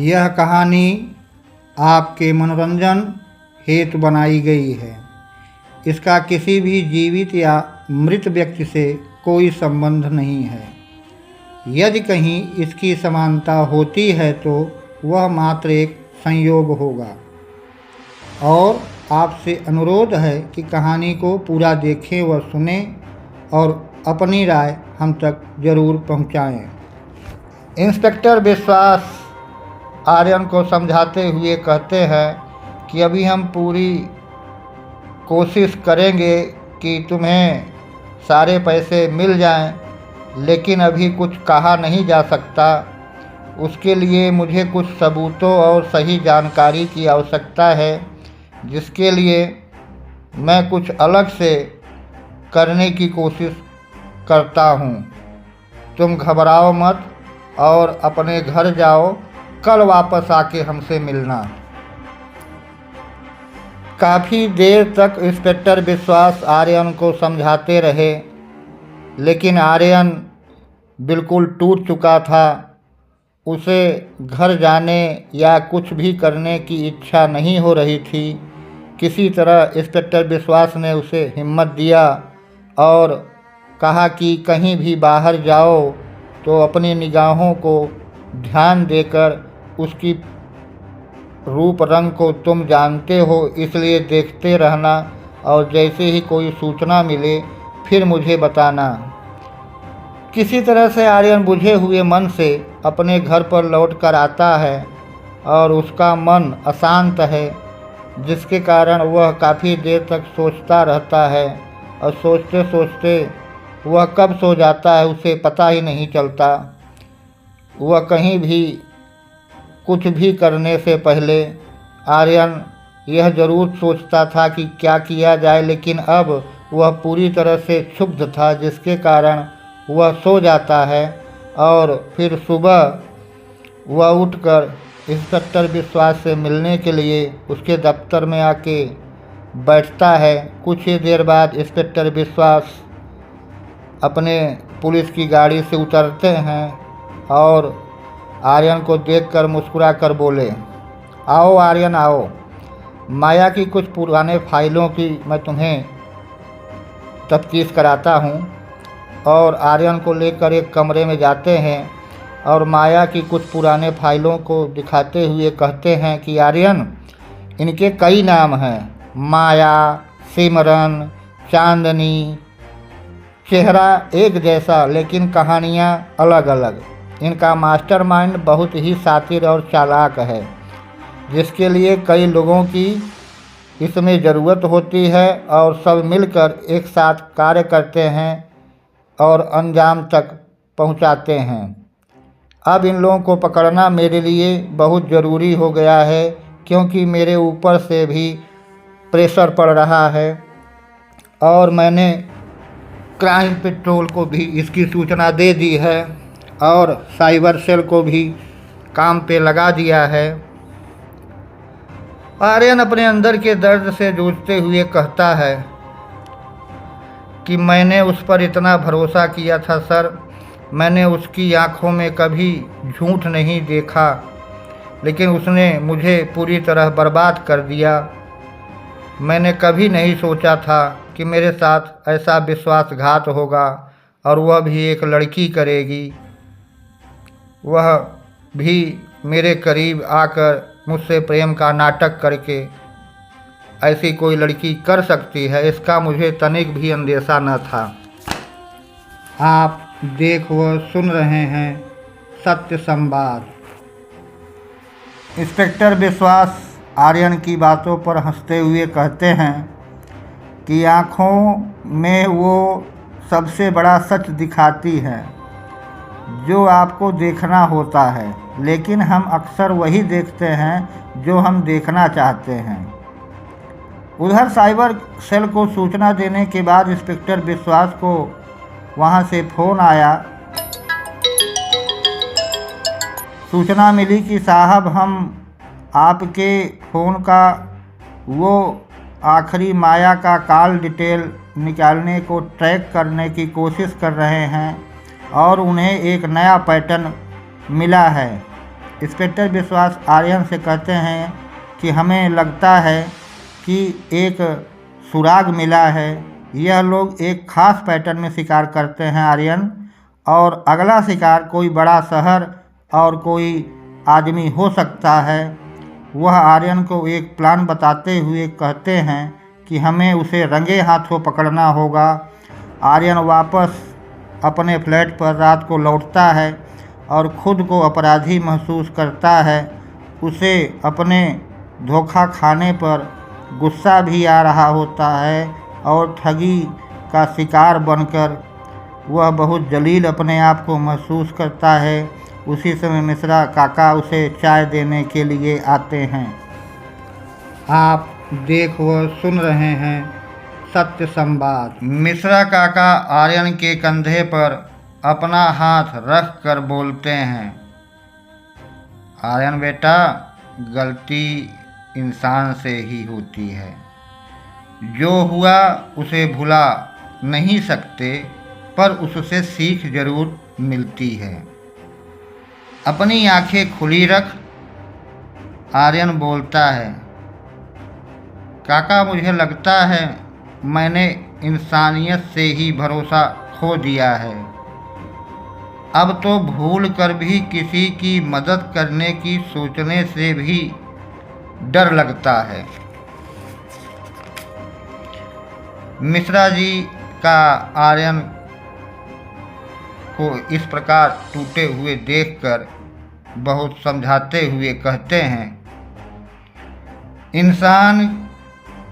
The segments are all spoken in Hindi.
यह कहानी आपके मनोरंजन हेतु बनाई गई है। इसका किसी भी जीवित या मृत व्यक्ति से कोई संबंध नहीं है। यदि कहीं इसकी समानता होती है तो वह मात्र एक संयोग होगा। और आपसे अनुरोध है कि कहानी को पूरा देखें व सुनें और अपनी राय हम तक जरूर पहुंचाएं। इंस्पेक्टर विश्वास आर्यन को समझाते हुए कहते हैं कि अभी हम पूरी कोशिश करेंगे कि तुम्हें सारे पैसे मिल जाएं, लेकिन अभी कुछ कहा नहीं जा सकता। उसके लिए मुझे कुछ सबूतों और सही जानकारी की आवश्यकता है, जिसके लिए मैं कुछ अलग से करने की कोशिश करता हूँ। तुम घबराओ मत और अपने घर जाओ। कल वापस आके हमसे मिलना। काफ़ी देर तक इंस्पेक्टर विश्वास आर्यन को समझाते रहे, लेकिन आर्यन बिल्कुल टूट चुका था। उसे घर जाने या कुछ भी करने की इच्छा नहीं हो रही थी। किसी तरह इंस्पेक्टर विश्वास ने उसे हिम्मत दिया और कहा कि कहीं भी बाहर जाओ तो अपनी निगाहों को ध्यान देकर उसकी रूप रंग को तुम जानते हो, इसलिए देखते रहना और जैसे ही कोई सूचना मिले फिर मुझे बताना। किसी तरह से आर्यन बुझे हुए मन से अपने घर पर लौट कर आता है और उसका मन अशांत है, जिसके कारण वह काफ़ी देर तक सोचता रहता है और सोचते सोचते वह कब सो जाता है उसे पता ही नहीं चलता। वह कहीं भी कुछ भी करने से पहले आर्यन यह ज़रूर सोचता था कि क्या किया जाए, लेकिन अब वह पूरी तरह से क्षुब्ध था, जिसके कारण वह सो जाता है और फिर सुबह वह उठकर इंस्पेक्टर विश्वास से मिलने के लिए उसके दफ्तर में आके बैठता है। कुछ ही देर बाद इंस्पेक्टर विश्वास अपने पुलिस की गाड़ी से उतरते हैं और आर्यन को देखकर मुस्कुरा कर बोले, आओ आर्यन आओ, माया की कुछ पुराने फाइलों की मैं तुम्हें तफ्तीश कराता हूँ। और आर्यन को लेकर एक कमरे में जाते हैं और माया की कुछ पुराने फाइलों को दिखाते हुए कहते हैं कि आर्यन, इनके कई नाम हैं, माया, सिमरन, चांदनी। चेहरा एक जैसा लेकिन कहानियाँ अलग अलग। इनका मास्टरमाइंड बहुत ही शातिर और चालाक है, जिसके लिए कई लोगों की इसमें ज़रूरत होती है और सब मिलकर एक साथ कार्य करते हैं और अंजाम तक पहुंचाते हैं। अब इन लोगों को पकड़ना मेरे लिए बहुत ज़रूरी हो गया है, क्योंकि मेरे ऊपर से भी प्रेशर पड़ रहा है और मैंने क्राइम पेट्रोल को भी इसकी सूचना दे दी है और साइबर सेल को भी काम पे लगा दिया है। आर्यन अपने अंदर के दर्द से जूझते हुए कहता है कि मैंने उस पर इतना भरोसा किया था सर। मैंने उसकी आंखों में कभी झूठ नहीं देखा, लेकिन उसने मुझे पूरी तरह बर्बाद कर दिया। मैंने कभी नहीं सोचा था कि मेरे साथ ऐसा विश्वासघात होगा और वह भी एक लड़की करेगी, वह भी मेरे करीब आकर मुझसे प्रेम का नाटक करके। ऐसी कोई लड़की कर सकती है, इसका मुझे तनिक भी अंदेशा न था। आप देख व सुन रहे हैं सत्य संवाद। इंस्पेक्टर विश्वास आर्यन की बातों पर हंसते हुए कहते हैं कि आँखों में वो सबसे बड़ा सच दिखाती है जो आपको देखना होता है, लेकिन हम अक्सर वही देखते हैं जो हम देखना चाहते हैं। उधर साइबर सेल को सूचना देने के बाद इंस्पेक्टर विश्वास को वहां से फ़ोन आया। सूचना मिली कि साहब, हम आपके फ़ोन का वो आखिरी माया का कॉल डिटेल निकालने को ट्रैक करने की कोशिश कर रहे हैं और उन्हें एक नया पैटर्न मिला है। इंस्पेक्टर विश्वास आर्यन से कहते हैं कि हमें लगता है कि एक सुराग मिला है। यह लोग एक खास पैटर्न में शिकार करते हैं आर्यन, और अगला शिकार कोई बड़ा शहर और कोई आदमी हो सकता है। वह आर्यन को एक प्लान बताते हुए कहते हैं कि हमें उसे रंगे हाथों पकड़ना होगा। आर्यन वापस अपने फ्लैट पर रात को लौटता है और खुद को अपराधी महसूस करता है। उसे अपने धोखा खाने पर गुस्सा भी आ रहा होता है और ठगी का शिकार बनकर वह बहुत जलील अपने आप को महसूस करता है। उसी समय मिश्रा काका उसे चाय देने के लिए आते हैं। आप देख व सुन रहे हैं सत्य संवाद। मिश्रा काका आर्यन के कंधे पर अपना हाथ रख कर बोलते हैं, आर्यन बेटा, गलती इंसान से ही होती है। जो हुआ उसे भुला नहीं सकते, पर उससे सीख जरूर मिलती है। अपनी आंखें खुली रख, आर्यन बोलता है। काका, मुझे लगता है मैंने इंसानियत से ही भरोसा खो दिया है। अब तो भूल कर भी किसी की मदद करने की सोचने से भी डर लगता है। मिश्रा जी का आर्यन को इस प्रकार टूटे हुए देखकर बहुत समझाते हुए कहते हैं, इंसान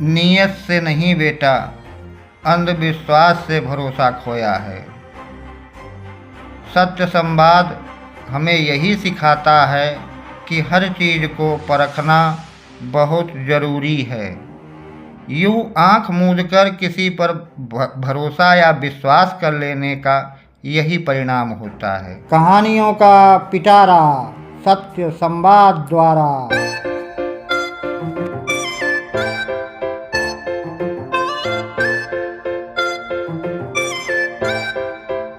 नीयत से नहीं बेटा, अंधविश्वास से भरोसा खोया है। सत्य संवाद हमें यही सिखाता है कि हर चीज़ को परखना बहुत ज़रूरी है। यूँ आँख मूंदकर किसी पर भरोसा या विश्वास कर लेने का यही परिणाम होता है। कहानियों का पिटारा सत्य संवाद द्वारा।